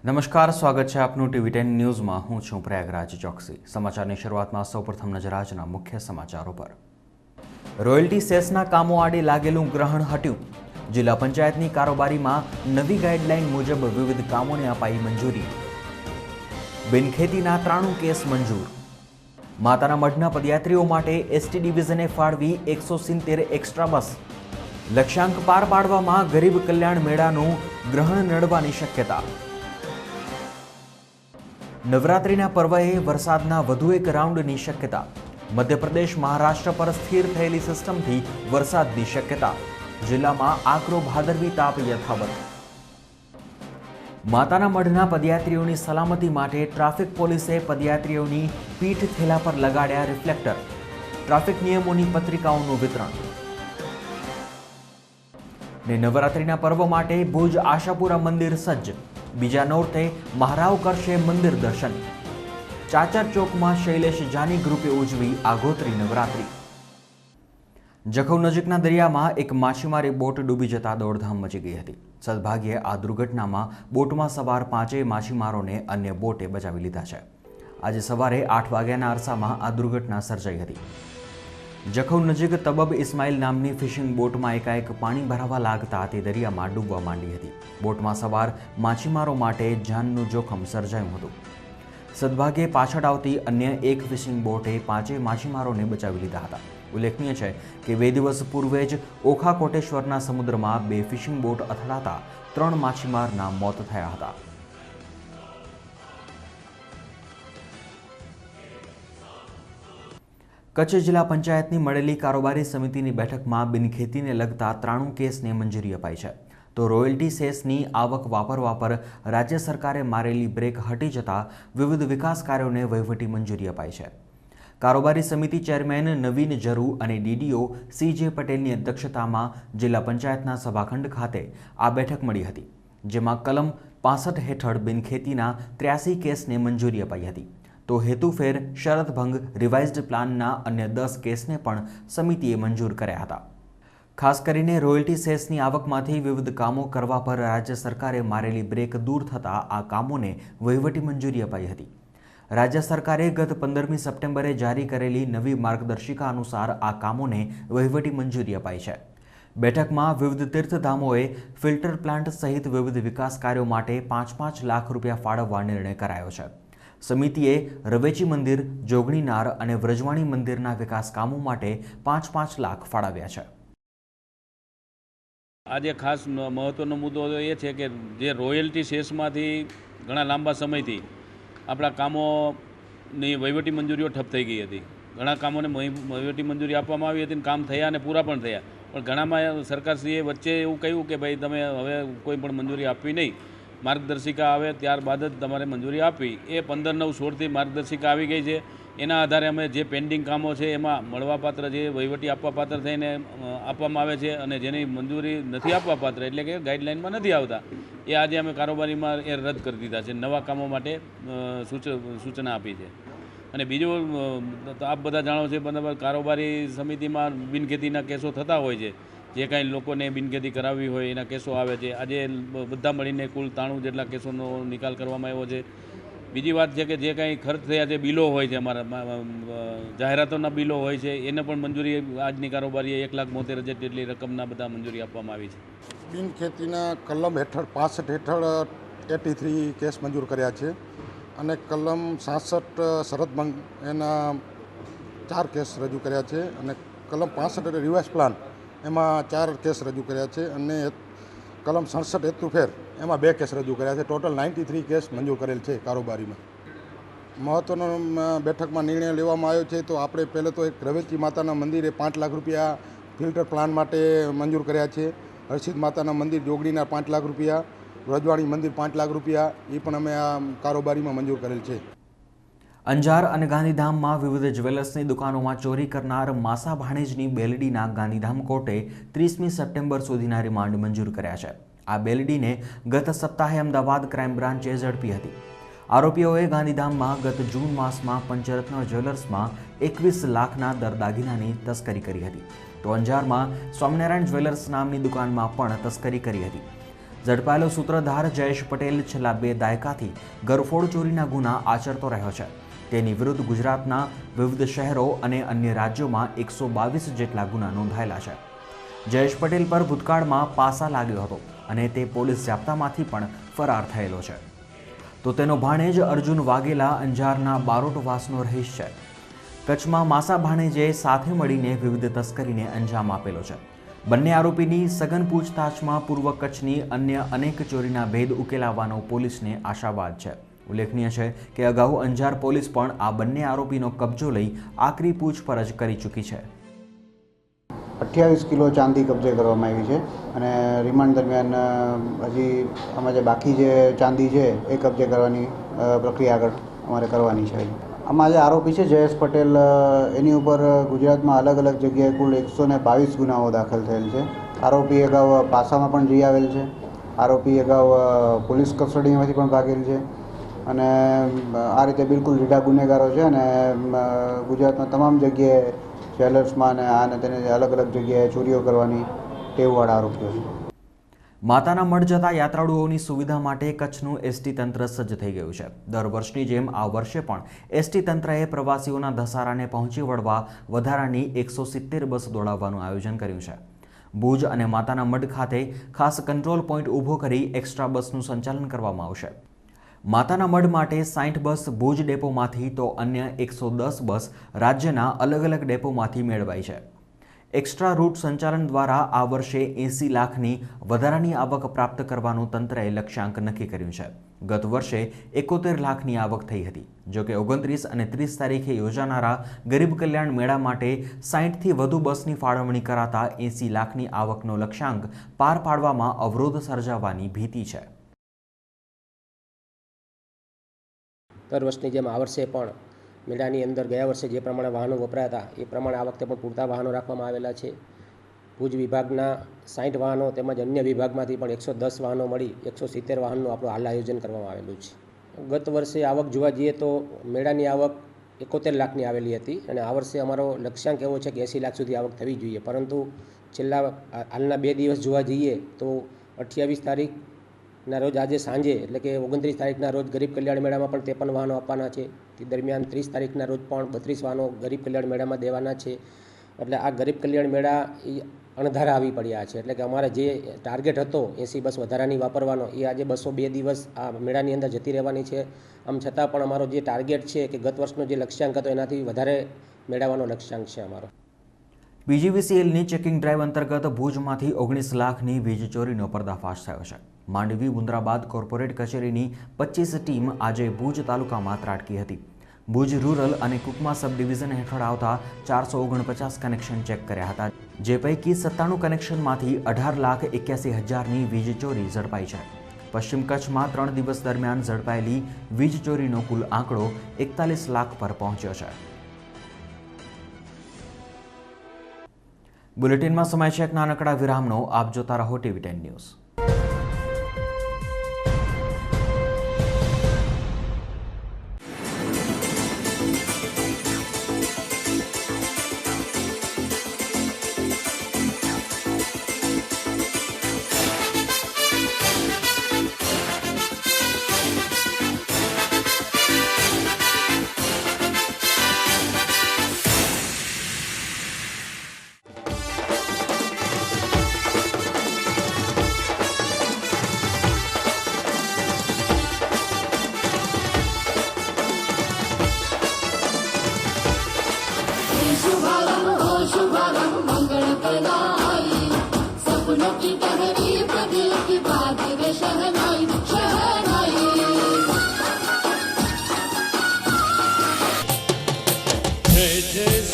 નમસ્કાર, સ્વાગત છે આપનું TV10 ન્યૂઝમાં। હું છું પ્રયાગરાજ ચોકસી। સમાચારની શરૂઆતમાં સૌપ્રથમ નજર આજના મુખ્ય સમાચારો પર। રોયલ્ટી સેસના કામો આડે લાગેલું ગ્રહણ હટ્યું। જિલ્લા પંચાયતની કારોબારીમાં નવી ગાઈડલાઈન મુજબ વિવિધ કામોને અપાઈ મંજૂરી। બિનખેતીના 93 કેસ મંજૂર। માતાના મઢના પદયાત્રીઓ માટે એસટી ડિવિઝને ફાળવી 170 એક્સ્ટ્રા બસ। લક્ષ્યાંક પાર પાડવામાં ગરીબ કલ્યાણ મેળાનું ગ્રહણ નડવાની શક્યતા। નવરાત્રિના પર્વએ વરસાદના વધુ એક રાઉન્ડની શક્યતા। મધ્યપ્રદેશ મહારાષ્ટ્ર પર સ્થિર થયેલી સિસ્ટમથી વરસાદની શક્યતા। જિલ્લામાં આકરો ભાદરવી તાપ યથાવત। માતાના મઢના પદયાત્રીઓની સલામતી માટે ટ્રાફિક પોલીસે પદયાત્રીઓની પીઠ થેલા પર લગાડ્યા રિફ્લેક્ટર। ટ્રાફિક નિયમોની પત્રિકાઓનું વિતરણ। ને નવરાત્રિના પર્વ માટે ભુજ આશાપુરા મંદિર સજ્જ। બીજા નોરતે મહારાવ કરશે મંદિર દર્શન। ચાચર ચોકમાં શૈલેષ જાની ગ્રુપે ઉજવી આગોતરી નવરાત્રી। જખૌ નજીકના દરિયામાં એક માછીમારી બોટ ડૂબી જતા દોડધામ મચી ગઈ હતી। સદભાગ્યે આ દુર્ઘટનામાં બોટમાં સવાર 5 માછીમારોને અન્ય બોટે બચાવી લીધા છે। આજે સવારે 8 વાગ્યાના અરસામાં આ દુર્ઘટના સર્જાઈ હતી। જખૌ નજીક તબબ ઇસ્માઇલ નામની ફિશિંગ બોટમાં એકાએક પાણી ભરાવા લાગતા તે દરિયામાં ડૂબવા માંડી હતી। બોટમાં સવાર માછીમારો માટે જાનનું જોખમ સર્જાયું હતું। સદભાગ્યે પાછળ આવતી અન્ય એક ફિશિંગ બોટે 5 માછીમારોને બચાવી લીધા હતા। ઉલ્લેખનીય છે કે 2 દિવસ પૂર્વે જ ઓખા કોટેશ્વરના સમુદ્રમાં 2 ફિશિંગ બોટ અથડાતા 3 માછીમારના મોત થયા હતા। કચ્છ જિલ્લા પંચાયતની મળેલી કારોબારી સમિતિની બેઠકમાં બિનખેતીને લગતા 93 કેસને મંજૂરી અપાઈ છે। તો રોયલ્ટી સેસની આવક વાપરવા પર રાજ્ય સરકારે મારેલી બ્રેક હટી જતા વિવિધ વિકાસ કાર્યોને વહીવટી મંજૂરી અપાઈ છે। કારોબારી સમિતિ ચેરમેન નવીન જરુ અને ડીડીઓ CJ પટેલની અધ્યક્ષતામાં જિલ્લા પંચાયતના સભાખંડ ખાતે આ બેઠક મળી હતી, જેમાં કલમ 65 હેઠળ બિનખેતીના 83 કેસને મંજૂરી અપાઈ હતી। તો હેતુફેર શરતભંગ રિવાઇઝડ પ્લાનના અન્ય 10 કેસને પણ સમિતિએ મંજૂર કર્યા હતા। ખાસ કરીને રોયલ્ટી સેસની આવકમાંથી વિવિધ કામો કરવા પર રાજ્ય સરકારે મારેલી બ્રેક દૂર થતાં આ કામોને વહીવટી મંજૂરી અપાઈ હતી। રાજ્ય સરકારે ગત 15મી સપ્ટેમ્બરે જારી કરેલી નવી માર્ગદર્શિકા અનુસાર આ કામોને વહીવટી મંજૂરી અપાઈ છે। બેઠકમાં વિવિધ તીર્થધામોએ ફિલ્ટર પ્લાન્ટ સહિત વિવિધ વિકાસ કાર્યો માટે 5-5 લાખ રૂપિયા ફાળવવા નિર્ણય કરાયો છે। સમિતિએ રવેચી મંદિર, જોગણીનાર અને વ્રજવાણી મંદિરના વિકાસ કામો માટે 5-5 લાખ ફાળવ્યા છે। આજે ખાસ મહત્વનો મુદ્દો એ છે કે જે રોયલ્ટી સેસમાંથી ઘણા લાંબા સમયથી આપણા કામોની વહીવટી મંજૂરીઓ ઠપ થઈ ગઈ હતી। ઘણા કામોને વહીવટી મંજૂરી આપવામાં આવી હતી અને કામ થયા અને પૂરા પણ થયા, પણ ઘણામાં સરકારશ્રીએ વચ્ચે એવું કહ્યું કે ભાઈ તમે હવે કોઈ પણ મંજૂરી આપવી નહીં, માર્ગદર્શિકા આવે ત્યારબાદ જ તમારે મંજૂરી આપવી। એ 15/9/16થી માર્ગદર્શિકા આવી ગઈ છે। એના આધારે અમે જે પેન્ડિંગ કામો છે એમાં મળવાપાત્ર જે વહીવટી આપવાપાત્ર થઈને આપવામાં આવે છે અને જેની મંજૂરી નથી આપવાપાત્ર એટલે કે ગાઈડલાઇનમાં નથી આવતા એ આજે અમે કારોબારીમાં એ રદ કરી દીધા છે, નવા કામો માટે સૂચના આપી છે। અને બીજું આપ બધા જાણો છો બરાબર, કારોબારી સમિતિમાં બિનખેતીના કેસો થતા હોય છે। જે કાંઈ લોકોને બિનખેતી કરાવવી હોય એના કેસો આવે છે। આજે બધા મળીને કુલ 93 જેટલા કેસોનો નિકાલ કરવામાં આવ્યો છે। બીજી વાત છે કે જે કાંઈ ખર્ચ થયા છે, બિલો હોય છે, અમારા જાહેરાતોના બિલો હોય છે, એને પણ મંજૂરી આજની કારોબારીએ 1,72,000 જેટલી રકમના બધા મંજૂરી આપવામાં આવી છે। બિનખેતીના કલમ હેઠળ 65 હેઠળ 83 કેસ મંજૂર કર્યા છે અને કલમ 66 શરતભંગ એના 4 કેસ રજૂ કર્યા છે અને કલમ 65 રિવાઇઝ પ્લાન એમાં 4 કેસ રજૂ કર્યા છે અને કલમ 67 હેતુફેર એમાં 2 કેસ રજૂ કર્યા છે। ટોટલ 93 કેસ મંજૂર કરેલ છે કારોબારીમાં। મહત્ત્વનો બેઠકમાં નિર્ણય લેવામાં આવ્યો છે તો આપણે પહેલાં તો એક રવેચી માતાના મંદિરે 5 લાખ રૂપિયા ફિલ્ટર પ્લાન માટે મંજૂર કર્યા છે। હરસિદ્ધ માતાના મંદિર જોગણીના 5 લાખ રૂપિયા, વ્રજવાણી મંદિર 5 લાખ રૂપિયા એ પણ અમે આ કારોબારીમાં મંજૂર કરેલ છે। અંજાર અને ગાંધીધામમાં વિવિધ જ્વેલર્સની દુકાનોમાં ચોરી કરનાર માસા ભાણેજની બેલડીના ગાંધીધામ કોર્ટે 30મી સપ્ટેમ્બર સુધીના રિમાન્ડ મંજૂર કર્યા છે। આ બેલડીને ગત સપ્તાહે અમદાવાદ ક્રાઇમ બ્રાન્ચે ઝડપી હતી। આરોપીઓએ ગાંધીધામમાં ગત જૂન માસમાં પંચરત્ન જ્વેલર્સમાં 21 લાખના દાગીનાની તસ્કરી કરી હતી। તો અંજારમાં સ્વામિનારાયણ જ્વેલર્સ નામની દુકાનમાં પણ તસ્કરી કરી હતી। ઝડપાયેલો સૂત્રધાર જયેશ પટેલ છેલ્લા 2 દાયકાથી ગરફોડ ચોરીના ગુના આચરતો રહ્યો છે. તેની વિરુદ્ધ ગુજરાતના વિવિધ શહેરો અને અન્ય રાજ્યોમાં 122 જેટલા ગુના નોંધાયેલા છે. જયેશ પટેલ પર ભૂતકાળમાં પાસા લાગ્યો હતો અને તે પોલીસ જાપ્તામાંથી પણ ફરાર થયેલો છે. તો તેનો ભાણેજ અર્જુન વાઘેલા અંજારના બારોટવાસનો રહીશ છે. કચ્છમાં માસા ભાણેજે સાથે મળીને વિવિધ તસ્કરીને અંજામ આપેલો છે. બંને આરોપીની સઘન પૂછતાછમાં પૂર્વ કચ્છની અન્ય અનેક ચોરીના ભેદ ઉકેલાવાનો પોલીસને આશાવાદ છે. ઉલ્લેખનીય છે કે અગાઉ અંજાર પોલીસ પણ આ બંને આરોપીનો કબજો લઈ આકરી પૂછપરછ કરી ચૂકી છે. 28 કિલો ચાંદી કબજે કરવામાં આવી છે અને રિમાન્ડ દરમિયાન હજી આમાં જે બાકી જે ચાંદી છે એ કબજે કરવાની પ્રક્રિયા આગળ અમારે કરવાની છે. આમાં જે આરોપી છે જયેશ પટેલ, એની ઉપર ગુજરાતમાં અલગ અલગ જગ્યાએ કુલ 122 ગુનાઓ દાખલ થયેલ છે. આરોપી અગાઉ પાસામાં પણ જઈ આવેલ છે. આરોપી અગાઉ પોલીસ કસ્ટડીમાંથી પણ ભાગેલ છે અને આ રીતે બિલકુલ રીઢા ગુનેગારો છે અને ગુજરાતમાં તમામ જગ્યાએ જ્વેલર્સમાં અને આને તેને અલગ અલગ જગ્યાએ ચોરીઓ કરવાની ટેવવાળા આરોપીઓ છે. માતાના મઢ જતા યાત્રાળુઓની સુવિધા માટે કચ્છનું એસટી તંત્ર સજ્જ થઈ ગયું છે. દર વર્ષની જેમ આ વર્ષે પણ એસટી તંત્રએ પ્રવાસીઓના ધસારાને પહોંચી વળવા વધારાની 170 બસ દોડાવવાનું આયોજન કર્યું છે. ભુજ અને માતાના મઢ ખાતે ખાસ કંટ્રોલ પોઈન્ટ ઊભો કરી એક્સ્ટ્રા બસનું સંચાલન કરવામાં આવશે. માતાના મઢ માટે 60 બસ ભુજ ડેપોમાંથી તો અન્ય 110 બસ રાજ્યના અલગ અલગ ડેપોમાંથી મેળવાઈ છે. એક્સ્ટ્રા રૂટ સંચાલન દ્વારા આ વર્ષે 80 લાખની વધારાની આવક પ્રાપ્ત કરવાનું તંત્રએ લક્ષ્યાંક નક્કી કર્યું છે. ગત વર્ષે 71 લાખની આવક થઈ હતી. જોકે 29 અને 30 તારીખે યોજાનારા ગરીબ કલ્યાણ મેળા માટે 60થી વધુ બસની ફાળવણી કરાતા 80 લાખની આવકનો લક્ષ્યાંક પાર પાડવામાં અવરોધ સર્જાવાની ભીતિ છે. દર વર્ષની જેમ આ વર્ષે પણ મેળાની અંદર ગયા વર્ષે જે પ્રમાણે વાહનો વપરાયા હતા એ પ્રમાણે આ વખતે પણ પૂરતા વાહનો રાખવામાં આવેલા છે. ભુજ વિભાગના 60 વાહનો તેમજ અન્ય વિભાગમાંથી પણ 110 વાહનો મળી 170 વાહનનું આપણું હાલ આયોજન કરવામાં આવેલું છે. ગત વર્ષે આવક જોવા જઈએ તો મેળાની આવક 71 લાખની આવેલી હતી અને આ વર્ષે અમારો લક્ષ્યાંક એવો છે કે 80 લાખ સુધી આવક થવી જોઈએ, પરંતુ છેલ્લા હાલના 2 દિવસ જોવા જઈએ તો 28 તારીખના રોજ આજે સાંજે એટલે કે 29 તારીખના રોજ ગરીબ કલ્યાણ મેળામાં પણ 53 વાહનો આપવાના છે. તે દરમિયાન 30 તારીખના રોજ પણ 32 વાહનો ગરીબ કલ્યાણ મેળામાં દેવાના છે. એટલે આ ગરીબ કલ્યાણ મેળા એ અણધારા આવી પડ્યા છે. એટલે કે અમારે જે ટાર્ગેટ હતો 80 બસ વધારાની વાપરવાનો એ આજે 202 દિવસ આ મેળાની અંદર જતી રહેવાની છે. આમ છતાં પણ અમારો જે ટાર્ગેટ છે કે ગત વર્ષનો જે લક્ષ્યાંક હતો એનાથી વધારે મેળવવાનો લક્ષ્યાંક છે અમારો. BGVCLની ચેકિંગ ડ્રાઈવ અંતર્ગત ભુજમાંથી 19 લાખની વીજ ચોરીનો પર્દાફાશ થયો છે. માંડવી મુન્દ્રાબાદ કોર્પોરેટ કચેરીની 25 ટીમ આજે ભુજ તાલુકામાં ત્રાટકી હતી. ભુજ રૂરલ અને કુકમા સબ ડિવિઝન હેઠળ આવતા 449 કનેક્શન ચેક કર્યા હતા, જે પૈકી 97 કનેક્શનમાંથી 18,81,000ની વીજ ચોરી ઝડપાઈ છે. પશ્ચિમ કચ્છમાં 3 દિવસ દરમિયાન ઝડપાયેલી વીજ ચોરીનો કુલ આંકડો 41 લાખ પર પહોંચ્યો છે. બુલેટિનમાં સમય છે એક નાનકડા વિરામનો. આપ જોતા રહો TV10 ન્યૂઝ.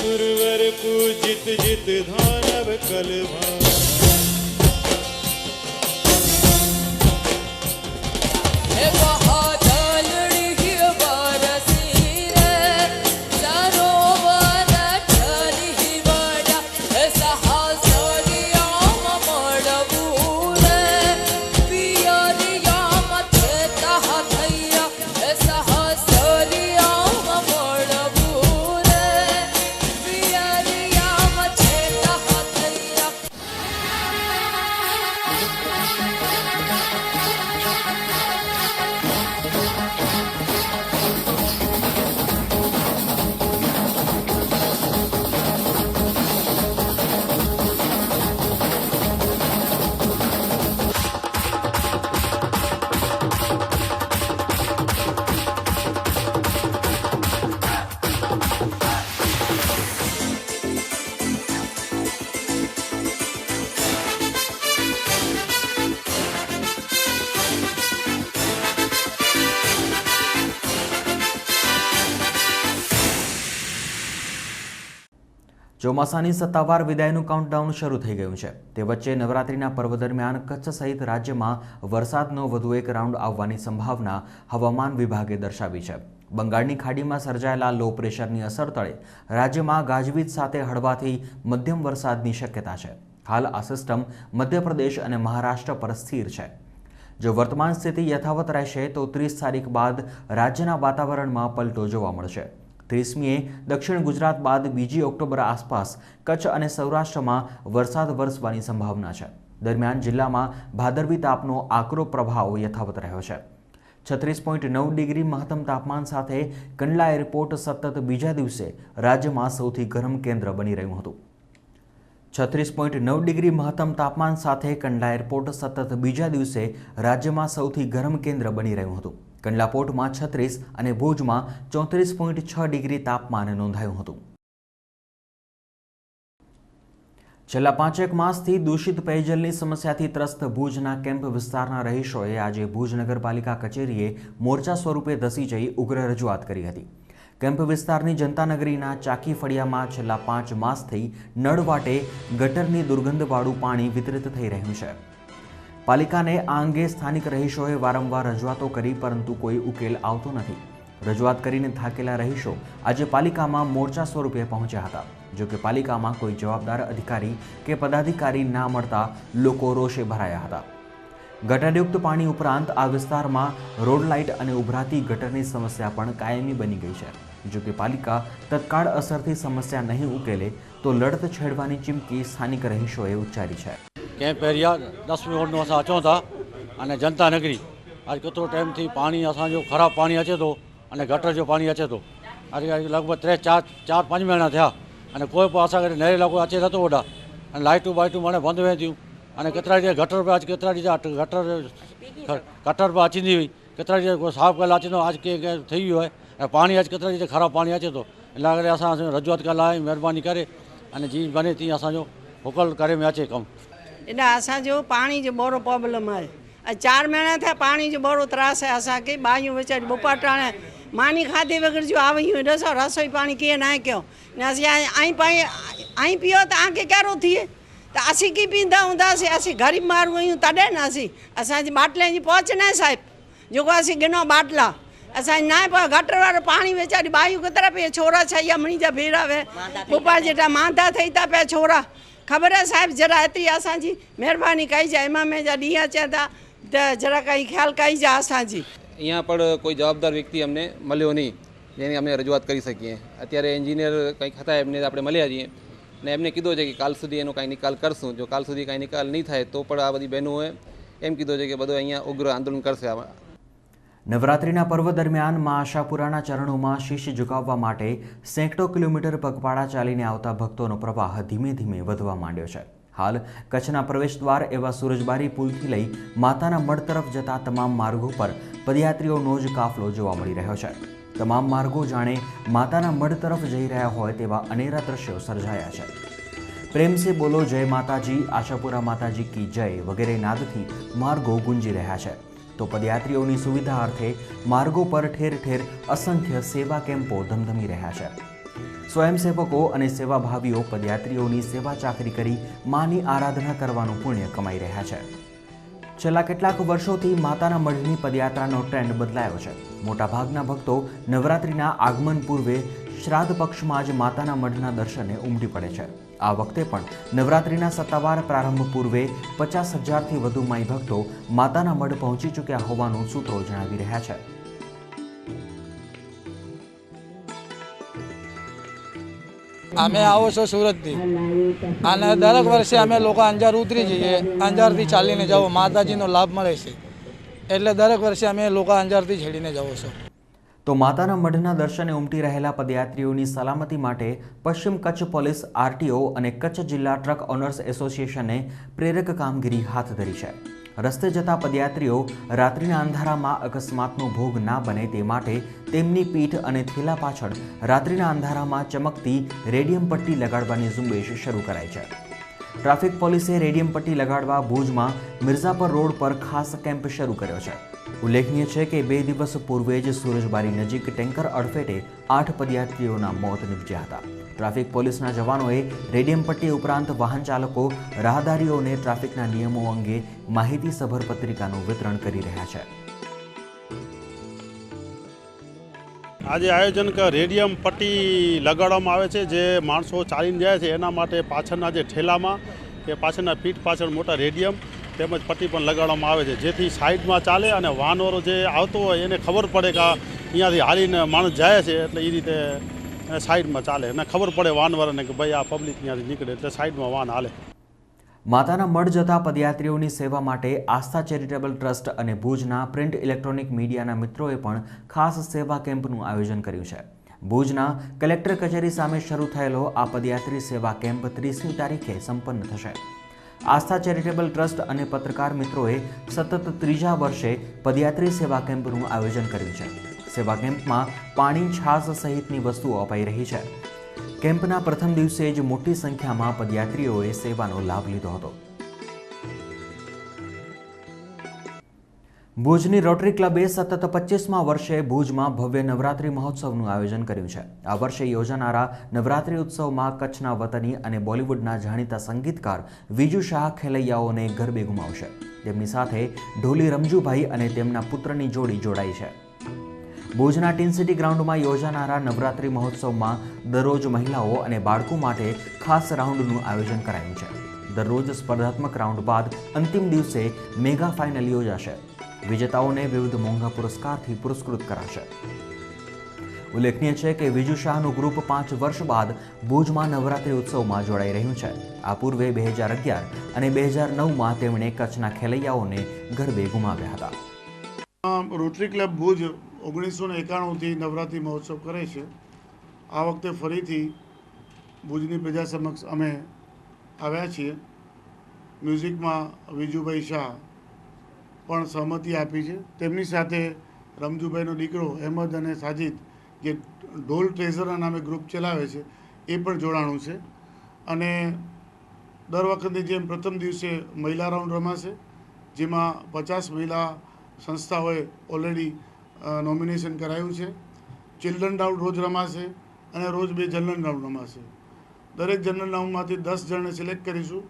सुरवर पूजित जित धानव कलभा ચોમાસાની સત્તાવાર વિદાયનું કાઉન્ટડાઉન શરૂ થઈ ગયું છે. તે વચ્ચે નવરાત્રિના પર્વ દરમિયાન કચ્છ સહિત રાજ્યમાં વરસાદનો વધુ એક રાઉન્ડ આવવાની સંભાવના હવામાન વિભાગે દર્શાવી છે. બંગાળની ખાડીમાં સર્જાયેલા લો પ્રેશરની અસર તળે રાજ્યમાં ગાજવીજ સાથે હળવાથી મધ્યમ વરસાદની શક્યતા છે. હાલ આ સિસ્ટમ મધ્યપ્રદેશ અને મહારાષ્ટ્ર પર સ્થિર છે. જો વર્તમાન સ્થિતિ યથાવત રહેશે તો 30 તારીખ બાદ રાજ્યના વાતાવરણમાં પલટો જોવા મળશે. 30મીએ દક્ષિણ ગુજરાત બાદ 2 ઓક્ટોબર આસપાસ કચ્છ અને સૌરાષ્ટ્રમાં વરસાદ વરસવાની સંભાવના છે. દરમિયાન જિલ્લામાં ભાદરવી તાપનો આકરો પ્રભાવ યથાવત રહ્યો છે. 36.9 ડિગ્રી મહત્તમ તાપમાન સાથે કંડલા એરપોર્ટ સતત બીજા દિવસે રાજ્યમાં સૌથી ગરમ કેન્દ્ર બની રહ્યું હતું. 36.9 ડિગ્રી મહત્તમ તાપમાન સાથે કંડલા એરપોર્ટ સતત બીજા દિવસે રાજ્યમાં સૌથી ગરમ કેન્દ્ર બની રહ્યું હતું. કંડલા પોર્ટમાં 36 અને ભુજમાં 34.6 ડિગ્રી તાપમાન નોંધાયું હતું. છેલ્લા 5 માસથી દૂષિત પેયજલની સમસ્યાથી ત્રસ્ત ભુજના કેમ્પ વિસ્તારના રહીશોએ આજે ભુજ નગરપાલિકા કચેરીએ મોરચા સ્વરૂપે ધસી જઈ ઉગ્ર રજૂઆત કરી હતી. કેમ્પ વિસ્તારની જનતાનગરીના ચાકી ફળિયામાં છેલ્લા 5 માસથી નળવાટે ગટરની દુર્ગંધવાળું પાણી વિતરિત થઈ રહ્યું છે. પાલિકાને આ અંગે સ્થાનિક રહીશોએ વારંવાર રજૂઆતો કરી પરંતુ કોઈ ઉકેલ આવતો નથી. રજૂઆત કરીને થાકેલા રહીશો આજે પાલિકામાં મોરચા સ્વરૂપે પહોંચ્યા હતા. જો કે પાલિકામાં કોઈ જવાબદાર અધિકારી કે પદાધિકારી ના મળતા લોકો રોષે ભરાયા હતા. ગટરયુક્ત પાણી ઉપરાંત આ વિસ્તારમાં રોડ લાઇટ અને ઉભરાતી ગટરની સમસ્યા પણ કાયમી બની ગઈ છે. જો કે પાલિકા તત્કાળ અસરથી સમસ્યા નહીં ઉકેલે તો લડત છેડવાની ચીમકી સ્થાનિક રહીશોએ ઉચ્ચારી છે. कैंप एरिया 10वीं वोट में असां अचूं था अने जनता नगरी आज केतिरो टाइम थी पाणी असांजो ख़राबु पाणी अचे थो अने गटर जो पाणी अचे थो. अॼु लॻभॻि 3-4-5 महीना थिया अने कोई बि असांखे नहेला कोई अचे नथो ओॾा अने लाइटूं वाइटूं हाणे बंदि वें थियूं अने केतिरा ॾींहं गटर पिया अच केतिरा ॾींहं गटर पिया अचंदी हुई केतिरा ॾींहं कोई साफ़ु कयल अचे थो आज के થઈ ગયું હોય ऐं पाणी अॼु केतिरा ॾींहं ख़राबु पाणी अचे थो. इन करे असां रजूआत कयल आहे महिरबानी करे अने जीअं बने तीअं असांजो हुकल करे में अचे कमु. એટલે असांजो पाणी जो बड़ो प्रॉब्लम आहे. 4 महीना थिया पाणी जो बड़ो त्रास आहे असांखे. बायूं वीचारी बुपाटाणे मानी खाधे वग़ैरह जो आवियूं ॾिसो रसोई पाणी कीअं नाहे कयो ने असीं आई पियो त तव्हांखे कहिड़ो थिए त असीं की पींदा हूंदासीं. असीं ग़रीब माण्हू आहियूं तॾहिं न असांजी बाटले जी पहुच न आहे साहिब. जेको असीं गिनो बाटला असांजी न आहे गटर वारो पाणी वीचारी बायूं केतिरा पिया छोरा छा मणी जा भेड़ा वे बुपा जेटा मांदा थई था पिया छोरा. खबर है साहब जरा एतरी असांजी महिरबानी कई जाए. एमा में जा ॾींहं अचनि था त जरा काई ख्याल कई जा असांजी. અહીંયા પણ કોઈ જવાબદાર વ્યક્તિ અમને મળ્યો નહીં જેની અમે રજૂઆત કરી શકીએ. અત્યારે એન્જિનિયર કંઈક હતા એમને આપણે મળ્યા છીએ ને એમને કીધું છે કે કાલ સુધી એનો કાંઈ નિકાલ કરશું. જો કાલ સુધી કાંઈ નિકાલ નહીં થાય તો પણ આ બધી બહેનોએ એમ કીધું છે કે બધું અહીંયા ઉગ્ર આંદોલન કરશે. નવરાત્રિના પર્વ દરમિયાન મા આશાપુરાના ચરણોમાં શીશ ઝુકાવવા માટે સેંકડો કિલોમીટર પગપાળા ચાલીને આવતા ભક્તોનો પ્રવાહ ધીમે ધીમે વધવા માંડ્યો છે. હાલ કચ્છના પ્રવેશદ્વાર એવા સુરજબારી પુલથી લઈ માતાના મઢ તરફ જતા તમામ માર્ગો પર પદયાત્રીઓનો જ કાફલો જોવા મળી રહ્યો છે. તમામ માર્ગો જાણે માતાના મઢ તરફ જઈ રહ્યા હોય તેવા અનેરા દ્રશ્યો સર્જાયા છે. પ્રેમ સે બોલો જય માતાજી, આશાપુરા માતાજી કી જય વગેરે નાદથી માર્ગો ગુંજી રહ્યા છે. તો પદયાત્રીઓની સુવિધા અર્થે માર્ગો પર ઠેર ઠેર અસંખ્ય સેવા કેમ્પો ધમધમી રહ્યા છે. સ્વયંસેવકો અને સેવાભાવીઓ પદયાત્રીઓની સેવા ચાકરી કરી માની આરાધના કરવાનું પુણ્ય કમાઈ રહ્યા છે. છેલ્લા કેટલાક વર્ષોથી માતાના મઢની પદયાત્રાનો ટ્રેન્ડ બદલાયો છે. મોટાભાગના ભક્તો નવરાત્રિના આગમન પૂર્વે શ્રાદ્ધ પક્ષમાં જ માતાના મઢના દર્શને ઉમટી પડે છે. આ વખતે પણ નવરાત્રિના સત્તાવાર પ્રારંભ પૂર્વે 50,000થી વધુ માઈ ભક્તો માતાના મઢ પહોંચી ચૂક્યા હોવાનું સૂત્રો જણાવી રહ્યા છે. અમે આવો છો સુરતથી અને દરેક વર્ષે અમે લોકો અંજાર ઉતરી જઈએ. અંજારથી ચાલીને જાઓ માતાજીનો લાભ મળે છે એટલે દરેક વર્ષે અમે લોકો અંજારથી છેડીને જાઓ છો. તો માતાના મઢના દર્શને ઉમટી રહેલા પદયાત્રીઓની સલામતી માટે પશ્ચિમ કચ્છ પોલીસ, આરટીઓ અને કચ્છ જિલ્લા ટ્રક ઓનર્સ એસોસિએશને પ્રેરક કામગીરી હાથ ધરી છે. રસ્તે જતા પદયાત્રીઓ રાત્રિના અંધારામાં અકસ્માતનો ભોગ ના બને તે માટે તેમની પીઠ અને થેલા પાછળ રાત્રિના અંધારામાં ચમકતી રેડિયમ પટ્ટી લગાડવાની ઝુંબેશ શરૂ કરાઈ છે. ટ્રાફિક પોલીસે રેડિયમ પટ્ટી લગાડવા ભુજમાં મિર્ઝાપર રોડ પર ખાસ કેમ્પ શરૂ કર્યો છે. ઉલ્લેખનીય છે કે 2 દિવસ પૂર્વે જ સુરજબારી નજીક ટેન્કર અડફેટે 8 પદયાત્રીઓના મોત નીપજ્યા હતા. ટ્રાફિક પોલીસના જવાનોએ રેડિયમ પટ્ટી ઉપરાંત વાહન ચાલકો રાહદારીઓને ટ્રાફિકના નિયમો અંગે માહિતીસભર પત્રિકાનું વિતરણ કરી રહ્યા છે. આજે આયોજન રેડિયમ પટ્ટી લગાડવામાં આવે છે, જે માણસો ચાલીને જાય છે એના માટે પાછળના જે ઠેલામાં કે પાછળના પીઠ પાછળ મોટા રેડિયમ તેમજ પટ્ટી પણ લગાડવામાં આવે છે, જેથી સાઈડમાં ચાલે અને વાહનવાળો જે આવતો હોય એને ખબર પડે કે અહીંયાથી હાલીને માણસ જાય છે, એટલે એ રીતે સાઈડમાં ચાલે અને ખબર પડે વાહનવાળાને કે ભાઈ આ પબ્લિક અહીંયાથી નીકળે એટલે સાઈડમાં વાહન હાલે. માતાના મઢ જતા પદયાત્રીઓની સેવા માટે આસ્થા ચેરિટેબલ ટ્રસ્ટ અને ભુજના પ્રિન્ટ ઇલેક્ટ્રોનિક મીડિયાના મિત્રોએ પણ ખાસ સેવા કેમ્પનું આયોજન કર્યું છે. ભુજના કલેક્ટર કચેરી સામે શરૂ થયેલો આ પદયાત્રી સેવા કેમ્પ 30મી તારીખે સંપન્ન થશે. આસ્થા ચેરિટેબલ ટ્રસ્ટ અને પત્રકાર મિત્રોએ સતત 3જા વર્ષે પદયાત્રી સેવા કેમ્પનું આયોજન કર્યું છે. સેવા કેમ્પમાં પાણી, છાશ સહિતની વસ્તુઓ અપાઈ રહી છે. કેમ્પના પ્રથમ દિવસે જ મોટી સંખ્યામાં પદયાત્રીઓએ સેવાનો લાભ લીધો હતો. ભુજની રોટરી ક્લબે સતત 25મા વર્ષે ભુજમાં ભવ્ય નવરાત્રી મહોત્સવનું આયોજન કર્યું છે. આ વર્ષે યોજાનારા નવરાત્રી ઉત્સવમાં કચ્છના વતની અને બોલિવૂડના જાણીતા સંગીતકાર વિજુ શાહ ખેલૈયાઓને ગરબે ગુમાવશે. તેમની સાથે ઢોલી રમજુભાઈ અને તેમના પુત્રની જોડી જોડાઈ છે. ભુજના ટીન સિટી ગ્રાઉન્ડમાં યોજાનારા નવરાત્રી મહોત્સવમાં દરરોજ મહિલાઓ અને બાળકો માટે ખાસ રાઉન્ડનું આયોજન કરાયું છે. દરરોજ સ્પર્ધાત્મક રાઉન્ડ બાદ અંતિમ દિવસે મેગા ફાઇનલ યોજાશે. વિજેતાઓને વિવિધ મોંઘા પુરસ્કારથી પુરસ્કૃત કરાશે. ઉલ્લેખનીય છે કે વિજુ શાહનું ગ્રુપ 5 વર્ષ બાદ ભુજમાં નવરાત્રી ઉત્સવમાં જોડાઈ રહ્યું છે. આ પૂર્વે 2011 અને 2009માં તેમણે કચ્છના ખેલૈયાઓને ગરબે ગુમાવ્યા હતા. રોટરી ક્લબ ભુજ 1991થી નવરાત્રિ મહોત્સવ કરે છે. આ વખતે ફરીથી ભુજની પ્રજા સમક્ષ અમે આવ્યા છીએ. મ્યુઝિકમાં વિજુભાઈ શાહ પણ સહમતિ આપી છે. તેમની સાથે રમજુભાઈનો દીકરો અહેમદ અને સાજિદ જે ઢોલ ટ્રેઝરના નામે ગ્રુપ ચલાવે છે એ પણ જોડાણું છે. અને દર વખતની જેમ પ્રથમ દિવસે મહિલા રાઉન્ડ રમાશે, જેમાં 50 મહિલા સંસ્થાઓએ ઓલરેડી નોમિનેશન કરાયું છે. ચિલ્ડ્રન રાઉન્ડ રોજ રમાશે અને રોજ 2 જનરલ રાઉન્ડ રમાશે. દરેક જનરલ રાઉન્ડમાંથી 10 જણને સિલેક્ટ કરીશું.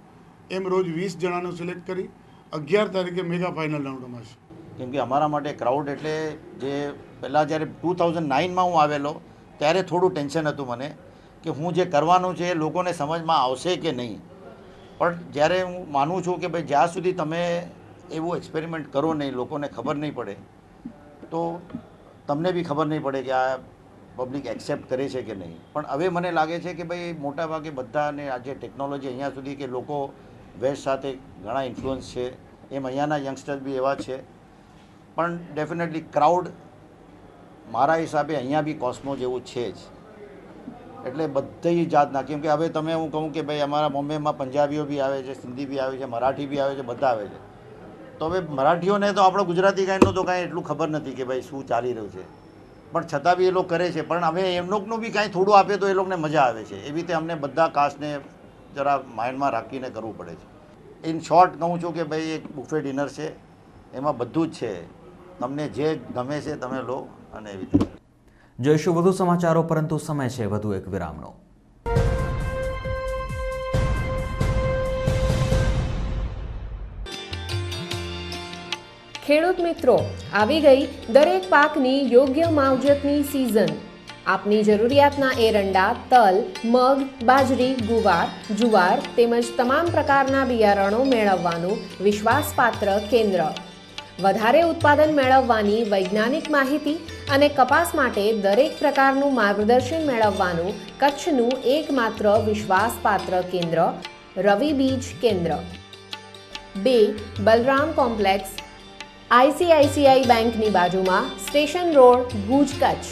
એમ રોજ 20 જણાનું સિલેક્ટ કરી 11 તારીખે મેગા ફાઇનલ રાઉન્ડ રમાશે. કેમ કે અમારા માટે ક્રાઉડ એટલે જે પહેલાં જ્યારે 2009માં હું આવેલો ત્યારે થોડું ટેન્શન હતું મને કે હું જે કરવાનું છે એ લોકોને સમજમાં આવશે કે નહીં. પણ જ્યારે હું માનું છું કે ભાઈ જ્યાં સુધી તમે એવું એક્સપેરિમેન્ટ કરો નહીં, લોકોને ખબર નહીં પડે, તો તમને બી ખબર નહીં પડે કે આ પબ્લિક એક્સેપ્ટ કરે છે કે નહીં. પણ હવે મને લાગે છે કે ભાઈ મોટાભાગે બધાને આજે ટેકનોલોજી અહીંયા સુધી કે લોકો વેસ્ટ સાથે ઘણા ઇન્ફ્લુઅન્સ છે, એમ અહીંયાના યંગસ્ટર્સ બી એવા છે. પણ ડેફિનેટલી ક્રાઉડ મારા હિસાબે અહીંયા બી કોસ્મો જેવું છે જ. એટલે બધી જાતના, કેમ કે હવે તમે હું કહું કે ભાઈ અમારા બોમ્બેમાં પંજાબીઓ બી આવે છે, સિંધી બી આવે છે, મરાઠી બી આવે છે, બધા આવે છે. તો હવે મરાઠીઓને તો આપણો ગુજરાતી ગાયનનું તો કાંઈ એટલું ખબર નથી કે ભાઈ શું ચાલી રહ્યું છે, પણ છતાં બી એ લોકો કરે છે. પણ હવે એમ લોકોનું બી કાંઈ થોડું આપે તો એ લોકોને મજા આવે છે. એવી રીતે અમને બધા કાસ્ટને જરા માઇન્ડમાં રાખીને કરવું પડે છે. ઇન શોર્ટ કહું છું કે ભાઈ એક બુફે ડિનર છે, એમાં બધું જ છે. તમને જે ગમે છે તમે લો અને એવી રીતે. જોઈશું વધુ સમાચારો, પરંતુ સમય છે વધુ એક વિરામનો. ખેડૂત મિત્રો, આવી ગઈ દરેક પાકની યોગ્ય માવજતની સિઝન. આપની જરૂરિયાતના એરંડા, તલ, મગ, બાજરી, ગુવાર, જુવાર તેમજ તમામ પ્રકારના બિયારણો મેળવવાનું વિશ્વાસપાત્ર કેન્દ્ર. વધારે ઉત્પાદન મેળવવાની વૈજ્ઞાનિક માહિતી અને કપાસ માટે દરેક પ્રકારનું માર્ગદર્શન મેળવવાનું કચ્છનું એકમાત્ર વિશ્વાસપાત્ર કેન્દ્ર રવિ બીજ કેન્દ્ર. 2 બલરામ કોમ્પ્લેક્સ, ICICI બેંકની બાજુમાં, station road, Bhuj, Kutch.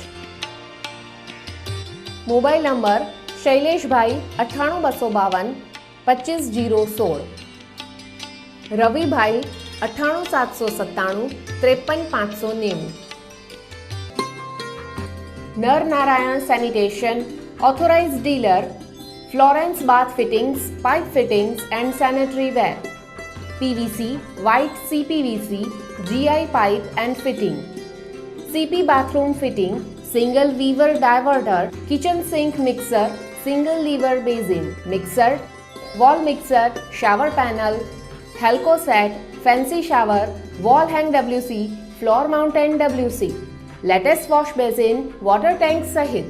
Mobile number Shaileshbhai 98252 25016, Ravibhai 98797 53590. Nar Narayan sanitation, authorised dealer, Florence bath fittings, pipe fittings and sanitary ware. PVC, white CPVC, GI pipe and fitting, CP bathroom fitting, single lever diverter, kitchen sink mixer, single lever basin, mixer, wall mixer, shower panel, Helco set, fancy shower, wall hang WC, floor mountain WC, lattice wash basin, water tank સહિત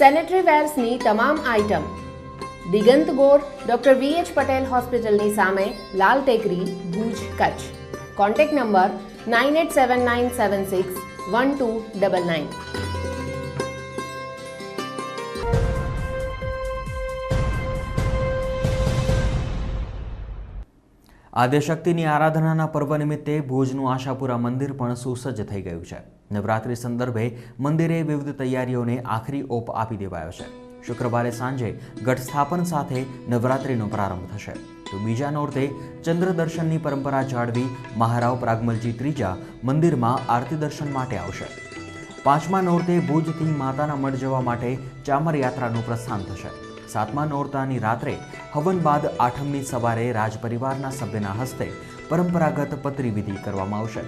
sanitary વેર્સની તમામ item Digant Gor doctor VH Patel હોસ્પિટલની સામે Lal Tekri Bhuj Kutch. Contact number 9879761299. આદ્યશક્તિની આરાધનાના પર્વ નિમિત્તે ભુજનું આશાપુરા મંદિર પણ સુસજ્જ થઈ ગયું છે. નવરાત્રિ સંદર્ભે મંદિરે વિવિધ તૈયારીઓને આખરી ઓપ આપી દેવાયો છે. શુક્રવારે સાંજે ઘટ સ્થાપન સાથે નવરાત્રિનો પ્રારંભ થશે, તો બીજા નોરતે ચંદ્ર દર્શનની પરંપરા જાળવી મહારાવ પ્રાગમલજી ત્રીજા મંદિરમાં આરતી દર્શન માટે આવશે. પાંચમા નોરતે ભુજથી માતાના મઢ જવા માટે ચામર યાત્રાનું પ્રસ્થાન થશે. સાતમા નોરતાની રાત્રે હવન બાદ આઠમની સવારે રાજપરિવારના સભ્યના હસ્તે પરંપરાગત પતરી વિધિ કરવામાં આવશે.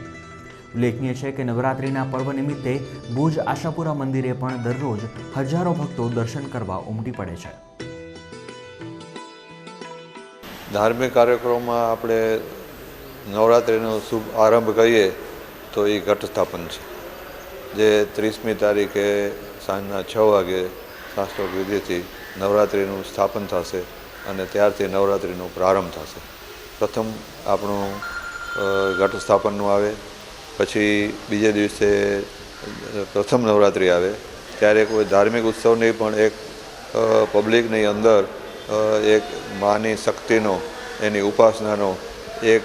ઉલ્લેખનીય છે કે નવરાત્રિના પર્વ નિમિત્તે ભુજ આશાપુરા મંદિરે પણ દરરોજ હજારો ભક્તો દર્શન કરવા ઉમટી પડે છે. ધાર્મિક કાર્યક્રમમાં આપણે નવરાત્રિનો શુભ આરંભ કરીએ તો એ ઘટ સ્થાપન છે, જે 30મી તારીખે સાંજના 6 વાગે શાસ્ત્રોક્ત વિધિથી નવરાત્રિનું સ્થાપન થશે અને ત્યારથી નવરાત્રિનો પ્રારંભ થશે. પ્રથમ આપણું ઘટ સ્થાપનનું આવે, પછી બીજે દિવસે પ્રથમ નવરાત્રિ આવે. ત્યારે કોઈ ધાર્મિક ઉત્સવની પણ એક પબ્લિકની અંદર એક માની શક્તિનો, એની ઉપાસનાનો એક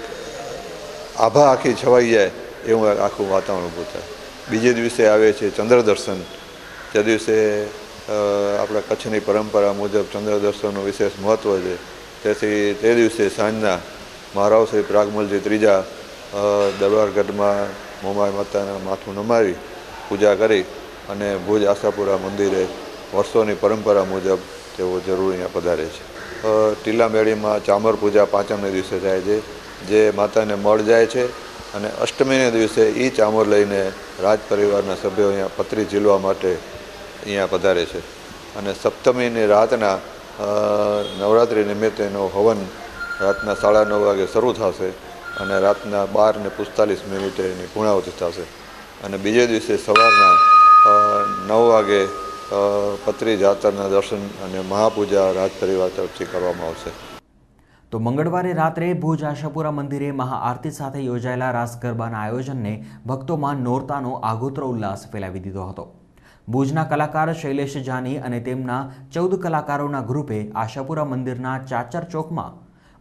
આભા આખી છવાઈ જાય એવું આખું વાતાવરણ ઊભું થાય. બીજે દિવસે આવે છે ચંદ્ર દર્શન. તે દિવસે આપણા કચ્છની પરંપરા મુજબ ચંદ્ર દર્શનનું વિશેષ મહત્ત્વ છે. તેથી તે દિવસે સાંજના મહારાવ શ્રી પ્રાગમલજી ત્રીજા દરબારગઢમાં મોમાઈ માતાના માથું નમાવી પૂજા કરી અને ભુજ આશાપુરા મંદિરે વર્ષોની પરંપરા મુજબ તેઓ જરૂર અહીંયા પધારે છે. ટીલા મેળીમાં ચામર પૂજા પાંચમને દિવસે થાય છે, જે માતાને મળ જાય છે અને અષ્ટમીને દિવસે એ ચામર લઈને રાજ પરિવારના સભ્યો અહીંયા પતરી ઝીલવા માટે અહીંયા પધારે છે. અને સપ્તમીની રાતના નવરાત્રિ નિમિત્તેનો હવન રાતના 9:30 વાગે શરૂ થશે અને રાતના 12:45 એની પૂર્ણાહુતિ થશે. અને બીજે દિવસે સવારના 9 વાગે પતરી જાતરના દર્શન અને મહાપૂજા રાજ પરિવાર તરફથી કરવામાં આવશે. તો મંગળવારે રાત્રે ભુજ આશાપુરા મંદિરે મહાઆરતી સાથે યોજાયેલા રાસ ગરબાના આયોજનને ભક્તોમાં નોરતાનો આગોતરો ઉલ્લાસ ફેલાવી દીધો હતો. ભુજના કલાકાર શૈલેષ જાની અને તેમના 14 કલાકારોના ગ્રુપે આશાપુરા મંદિરના ચાચર ચોકમાં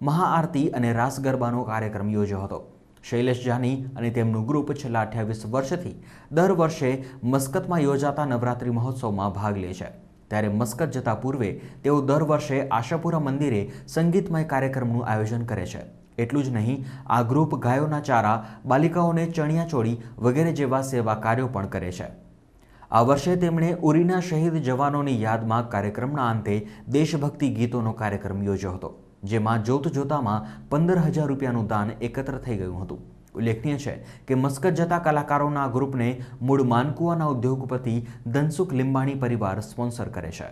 મહાઆરતી અને રાસ ગરબાનો કાર્યક્રમ યોજ્યો હતો. શૈલેષ જાની અને તેમનું ગ્રુપ છેલ્લા 28 વર્ષથી દર વર્ષે મસ્કતમાં યોજાતા નવરાત્રિ મહોત્સવમાં ભાગ લે છે. ત્યારે મસ્કત જતા પૂર્વે તેઓ દર વર્ષે આશાપુરા મંદિરે સંગીતમય કાર્યક્રમનું આયોજન કરે છે. એટલું જ નહીં, આ ગ્રુપ ગાયોના ચારા, બાલિકાઓને ચણિયાચોળી વગેરે જેવા સેવા કાર્યો પણ કરે છે. આ વર્ષે તેમણે ઉરીના શહીદ જવાનોની યાદમાં કાર્યક્રમના અંતે દેશભક્તિ ગીતોનો કાર્યક્રમ યોજ્યો હતો, જેમાં જોતજોતામાં 15,000 રૂપિયાનું દાન એકત્ર થઈ ગયું હતું. ઉલ્લેખનીય છે કે મસ્કત જતા કલાકારોના ગ્રુપને મૂળ માનકુવાના ઉદ્યોગપતિ ધનસુખ લીંબાણી પરિવાર સ્પોન્સર કરે છે.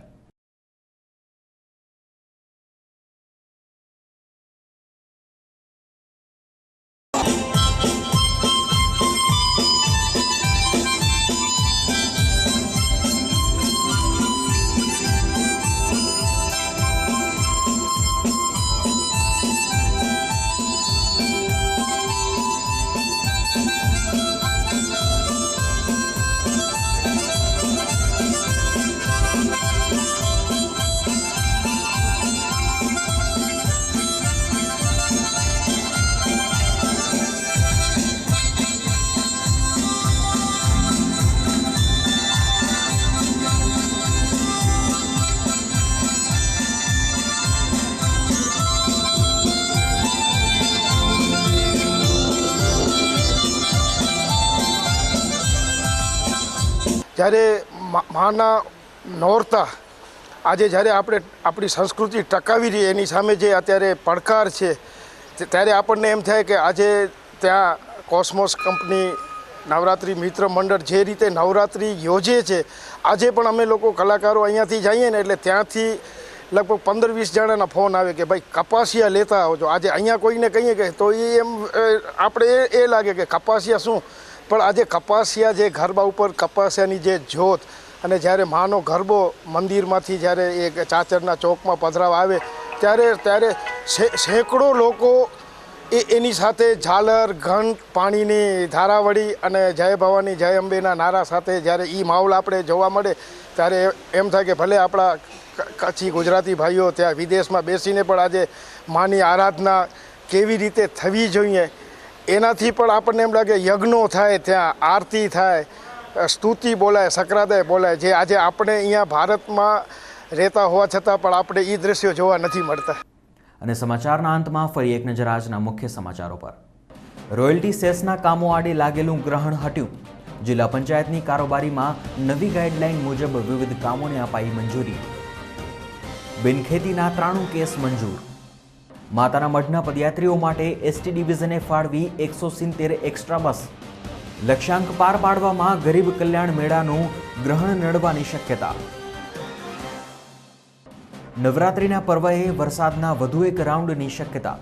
જ્યારે માના નોરતા આજે જ્યારે આપણે આપણી સંસ્કૃતિ ટકાવી રહી એની સામે જે અત્યારે પડકાર છે ત્યારે આપણને એમ થાય કે આજે ત્યાં કોસ્મોસ કંપની નવરાત્રિ મિત્ર મંડળ જે રીતે નવરાત્રિ યોજે છે, આજે પણ અમે લોકો કલાકારો અહીંયાથી જઈએ ને એટલે ત્યાંથી લગભગ 15-20 જણાના ફોન આવે કે ભાઈ કપાસિયા લેતા આવજો. આજે અહીંયા કોઈને કહીએ કે તો એ એમ આપણે એ લાગે કે કપાસિયા શું, પણ આજે કપાસિયા જે ગરબા ઉપર કપાસિયાની જે જ્યોત અને જ્યારે માનો ગરબો મંદિરમાંથી જ્યારે એ ચાચરના ચોકમાં પધરાવા આવે ત્યારે સેંકડો લોકો એની સાથે ઝાલર, ઘંટ, પાણીની ધારાવળી અને જય ભવાની જય અંબેના નારા સાથે જ્યારે એ માહોલ આપણે જોવા મળે ત્યારે એમ થાય કે ભલે આપણા કચ્છી ગુજરાતી ભાઈઓ ત્યાં વિદેશમાં બેસીને પણ આજે માની આરાધના કેવી રીતે થવી જોઈએ એનાથી પણ આપણને એમ લાગે યજ્ઞો થાય, ત્યાં આરતી થાય, સ્તુતિ બોલાય, સક્રાદય બોલાય, જે આજે આપણે અહીંયા ભારતમાં રહેતા હોવા છતાં પણ આપણે એ દ્રશ્યો જોવા નથી મળતા. અને સમાચારના અંતમાં ફરી એક નજર આજના મુખ્ય સમાચારો પર. રોયલ્ટી સેસના કામો આડે લાગેલું ગ્રહણ હટ્યું. જિલ્લા પંચાયતની કારોબારીમાં નવી ગાઈડલાઈન મુજબ વિવિધ કામોને અપાઈ મંજૂરી. બિનખેતીના 93 કેસ મંજૂર. માતાના મઢના પદયાત્રીઓ માટે એસટી ડિવિઝને ફાળવી 170 એક્સ્ટ્રા બસ. લક્ષ્યાંક પાર પાડવામાં ગરીબ કલ્યાણ મેળાનું ગ્રહણ નડવાની શક્યતા. નવરાત્રિના પર્વએ વરસાદના વધુ એક રાઉન્ડની શક્યતા.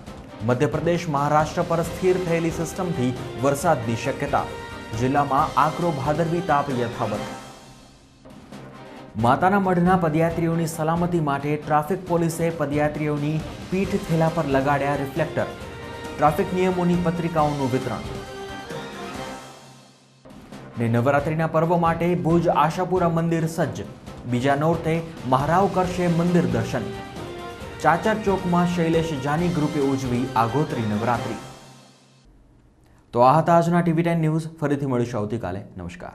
મધ્યપ્રદેશ મહારાષ્ટ્ર પર સ્થિર થયેલી સિસ્ટમથી વરસાદની શક્યતા. જિલ્લામાં આકરો ભાદરવી તાપ યથાવત. માતાના મઢના પદયાત્રીઓની સલામતી માટે ટ્રાફિક પોલીસે પદયાત્રીઓની પીઠ થેલા પર લગાડ્યા રિફ્લેક્ટર. ટ્રાફિક નિયમોની પત્રિકાઓનું વિતરણ. ને નવરાત્રિના પર્વ માટે ભુજ આશાપુરા મંદિર સજ્જ. બીજા નોરતે મહારાવ કરશે મંદિર દર્શન. ચાચર ચોકમાં શૈલેષ જાની ગ્રુપે ઉજવી આગોતરી નવરાત્રિ. તો આ હતા આજના TV10 ન્યૂઝ. ફરીથી મળીશું આવતીકાલે. નમસ્કાર.